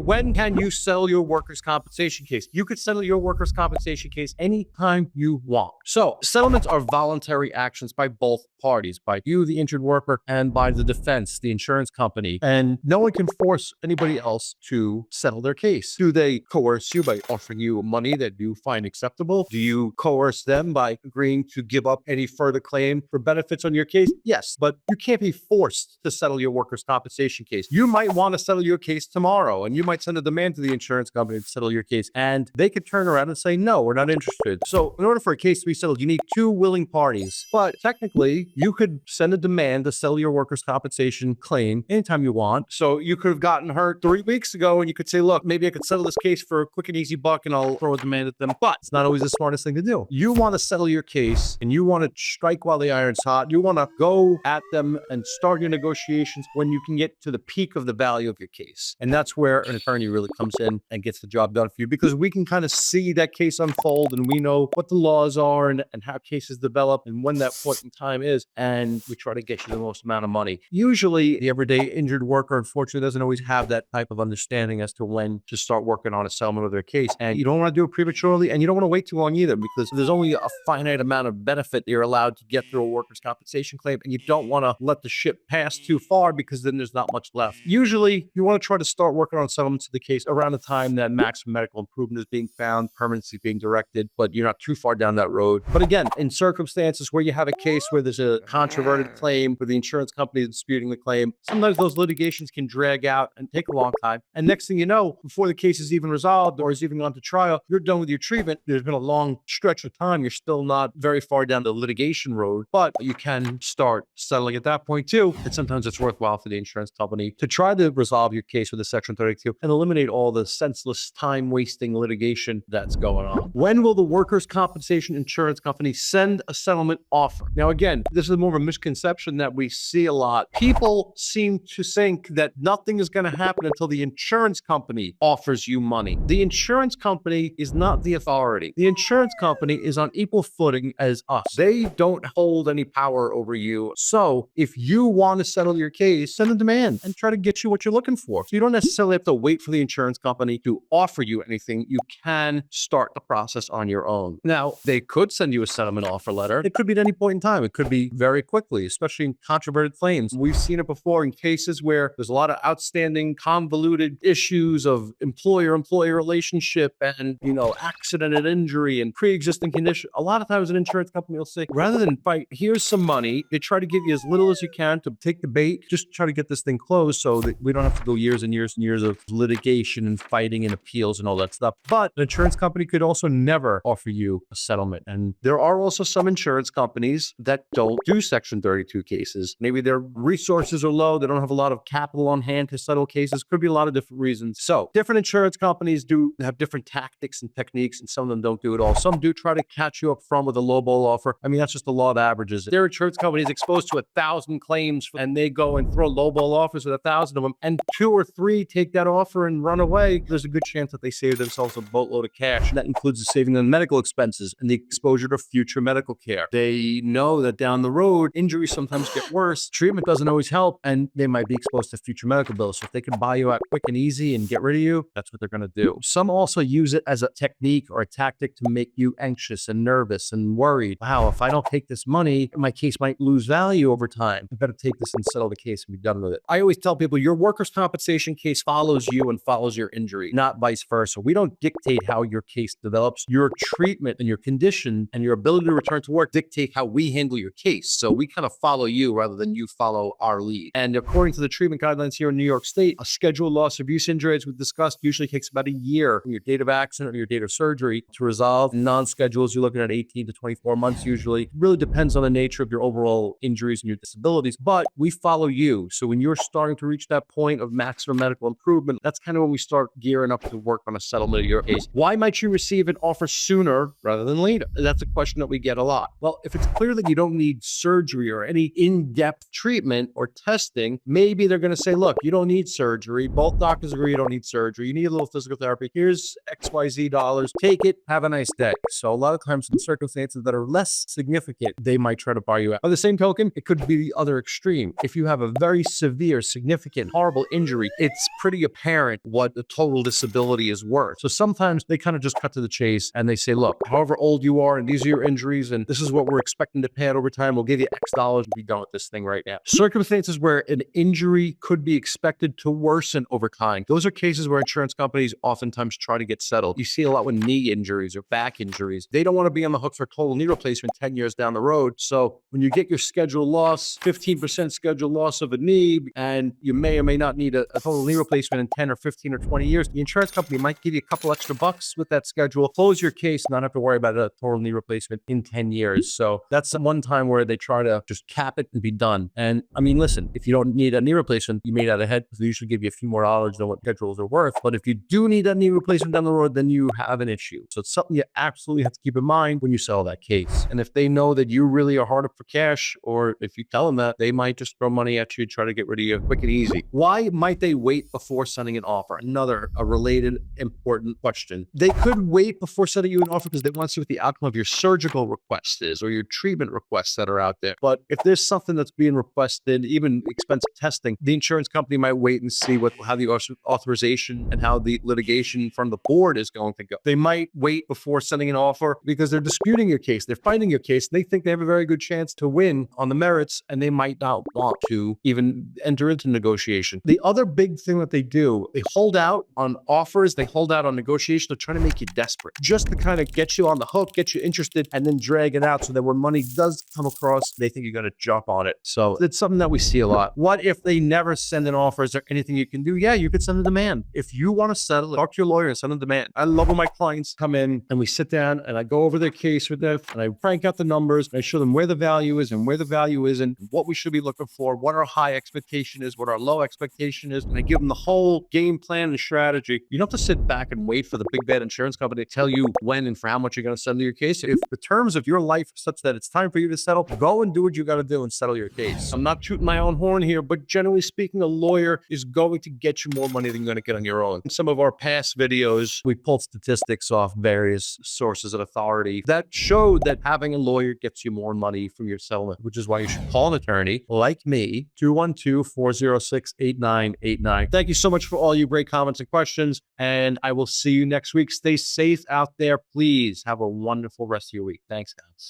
when can you settle your workers' compensation case? You could settle your workers' compensation case anytime you want. So settlements are voluntary actions by both parties, by you, the injured worker, and by the defense, the insurance company. And no one can force anybody else to settle their case. Do they coerce you by offering you money that you find acceptable? Do you coerce them by agreeing to give up any further claim for benefits on your case? Yes, but you can't be forced to settle your workers' compensation case. You might want to settle your case tomorrow, and you might send a demand to the insurance company to settle your case, and they could turn around and say, no, we're not interested. So in order for a case to be settled, you need two willing parties. But technically, you could send a demand to settle your workers' compensation claim anytime you want. So you could have gotten hurt 3 weeks ago, and you could say, look, maybe I could settle this case for a quick and easy buck, and I'll throw a demand at them. But it's not always the smartest thing to do. You want to settle your case, and you want to strike while the iron's hot. You want to go at them and start your negotiations when you can get to the peak of the value of your case. And that's where an attorney really comes in and gets the job done for you, because we can kind of see that case unfold, and we know what the laws are and how cases develop and when that point in time is, and we try to get you the most amount of money. Usually, the everyday injured worker, unfortunately, doesn't always have that type of understanding as to when to start working on a settlement of their case. And you don't want to do it prematurely, and you don't want to wait too long either, because there's only a finite amount of benefit you're allowed to get through a workers' compensation claim, and you don't want to let the ship pass too far, because then there's not much left. Usually, you want to try to start working on settlements of the case around the time that maximum medical improvement is being found, permanency being directed, but you're not too far down that road. But again, in circumstances where you have a case where there's a controverted claim, where the insurance company is disputing the claim, sometimes those litigations can drag out and take a long time. And next thing you know, before the case is even resolved or is even gone to trial, you're done with your treatment. There's been a long stretch of time. You're still not very far down the litigation road, but you can start settling at that point too. And sometimes it's worthwhile for the insurance company to try to resolve your case with a Section 32 and eliminate all the senseless time-wasting litigation that's going on. When will the workers' compensation insurance company send a settlement offer? Now, again, this is more of a misconception that we see a lot. People seem to think that nothing is going to happen until the insurance company offers you money. The insurance company is not the authority. The insurance company is on equal footing as us. They don't hold any power over you. So if you want to settle your case, send a demand and try to get you what you're looking for. So you don't necessarily have to wait for the insurance company to offer you anything. You can start the process on your own. Now, they could send you a settlement offer letter. It could be at any point in time. It could be very quickly, especially in controverted claims. We've seen it before in cases where there's a lot of outstanding, convoluted issues of employer-employee relationship and, accident and injury and pre-existing condition. A lot of times an insurance company will say, rather than fight, here's some money. They try to give you as little as you can to take the bait. Just try to get this thing closed so that we don't have to go years and years and years of litigation and fighting and appeals and all that stuff. But an insurance company could also never offer you a settlement. And there are also some insurance companies that don't do Section 32 cases. Maybe their resources are low. They don't have a lot of capital on hand to settle cases. Could be a lot of different reasons. So different insurance companies do have different tactics and techniques, and some of them don't do it all. Some do try to catch you up front with a lowball offer. I mean, that's just the law of averages. Their insurance company is exposed to 1,000 claims, and they go and throw lowball offers with 1,000 of them, and 2 or 3 take that offer and run away. There's a good chance that they save themselves a boatload of cash. That includes saving them medical expenses and the exposure to future medical care. They know that down the road, injuries sometimes get worse. Treatment doesn't always help, and they might be exposed to future medical bills. So if they can buy you out quick and easy and get rid of you, that's what they're going to do. Some also use it as a technique or a tactic to make you anxious and nervous and worried. Wow, if I don't take this money, my case might lose value over time. I better take this and settle the case and be done with it. I always tell people your workers' compensation case follows you and follows your injury, not vice versa. We don't dictate how your case develops. Your treatment and your condition and your ability to return to work dictate how we handle your case. So we kind of follow you rather than you follow our lead. And according to the treatment guidelines here in New York State, a scheduled loss of use injury, as we've discussed, usually takes about a year from your date of accident or your date of surgery to resolve. Non-schedules, you're looking at 18 to 24 months usually. It really depends on the nature of your overall injuries and your disabilities, but we follow you. So when you're starting to reach that point of maximum medical improvement, that's kind of when we start gearing up to work on a settlement of your case. Why might you receive an offer sooner rather than later? That's a question that we get a lot. Well, if it's clear that you don't need surgery or any in-depth treatment or testing, maybe they're going to say, look, you don't need surgery. Both doctors agree you don't need surgery. You need a little physical therapy. Here's XYZ dollars. Take it. Have a nice day. So a lot of times in circumstances that are less significant, they might try to buy you out. By the same token, it could be the other extreme. If you have a very severe, significant, horrible injury, it's pretty apparent transparent what the total disability is worth. So sometimes they kind of just cut to the chase and they say, look, however old you are and these are your injuries and this is what we're expecting to pay out over time, we'll give you X dollars and be done with this thing right now. Circumstances where an injury could be expected to worsen over time. Those are cases where insurance companies oftentimes try to get settled. You see a lot with knee injuries or back injuries. They don't want to be on the hook for total knee replacement 10 years down the road. So when you get your scheduled loss, 15% scheduled loss of a knee, and you may or may not need a total knee replacement in 10 or 15 or 20 years, the insurance company might give you a couple extra bucks with that schedule, close your case, not have to worry about a total knee replacement in 10 years. So that's one time where they try to just cap it and be done. And I mean, listen, if you don't need a knee replacement, you made out ahead because they usually give you a few more dollars than what schedules are worth. But if you do need a knee replacement down the road, then you have an issue. So it's something you absolutely have to keep in mind when you sell that case. And if they know that you really are hard up for cash, or if you tell them that, they might just throw money at you, try to get rid of you quick and easy. Why might they wait before sending an offer? Another related important question. They could wait before sending you an offer because they want to see what the outcome of your surgical request is or your treatment requests that are out there. But if there's something that's being requested, even expensive testing, the insurance company might wait and see how the authorization and how the litigation from the board is going to go. They might wait before sending an offer because they're disputing your case. They're fighting your case. They think they have a very good chance to win on the merits, and they might not want to even enter into negotiation. The other big thing that they do, they hold out on offers, they hold out on negotiation. They're trying to make you desperate, just to kind of get you on the hook, get you interested, and then drag it out so that when money does come across, they think you're going to jump on it. So it's something that we see a lot. What if they never send an offer? Is there anything you can do? Yeah, you could send a demand. If you want to settle, talk to your lawyer and send a demand. I love when my clients come in and we sit down and I go over their case with them and I crank out the numbers and I show them where the value is and where the value isn't, what we should be looking for, what our high expectation is, what our low expectation is. And I give them the whole game plan and strategy. You don't have to sit back and wait for the big bad insurance company to tell you when and for how much you're going to settle your case. If the terms of your life are such that it's time for you to settle, go and do what you got to do and settle your case. I'm not shooting my own horn here, but generally speaking, a lawyer is going to get you more money than you're going to get on your own. In some of our past videos, we pulled statistics off various sources of authority that showed that having a lawyer gets you more money from your settlement, which is why you should call an attorney like me, 212-406-8989. Thank you so much for all your great comments and questions, and I will see you next week. Stay safe out there. Please have a wonderful rest of your week. Thanks, guys.